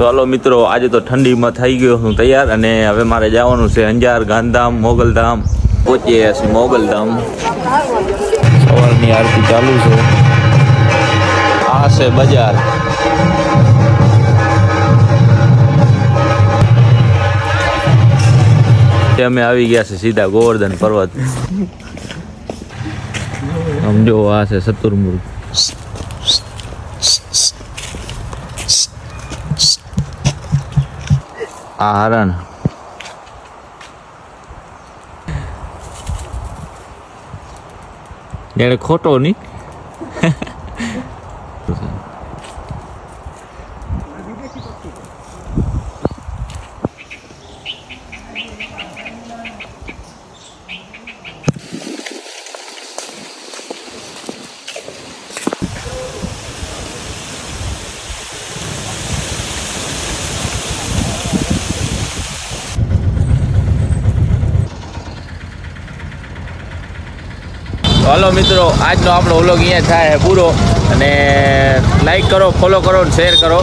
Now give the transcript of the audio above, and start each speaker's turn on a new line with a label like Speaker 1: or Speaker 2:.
Speaker 1: તો હાલો મિત્રો, આજે તો ઠંડીમાં થઈ ગયો હું તૈયાર અને હવે મારે જવાનું છે અંજાર, ગાંધીધામ, મોગલધામ. પહોંચીએ છીએ મોગલધામ. સવારની આરતી ચાલુ છે. આ છે બજાર. અમે આવી ગયા છે સીધા ગોવર્ધન પર્વત. સમજો આ છે શતુરમુર્ગ. આ હરણ. એને ખોટો નહીં. હાલો મિત્રો, આજનો આપણો વ્લોગ અહીંયા થાય પૂરો. અને લાઈક કરો, ફોલો કરો અને શેર કરો.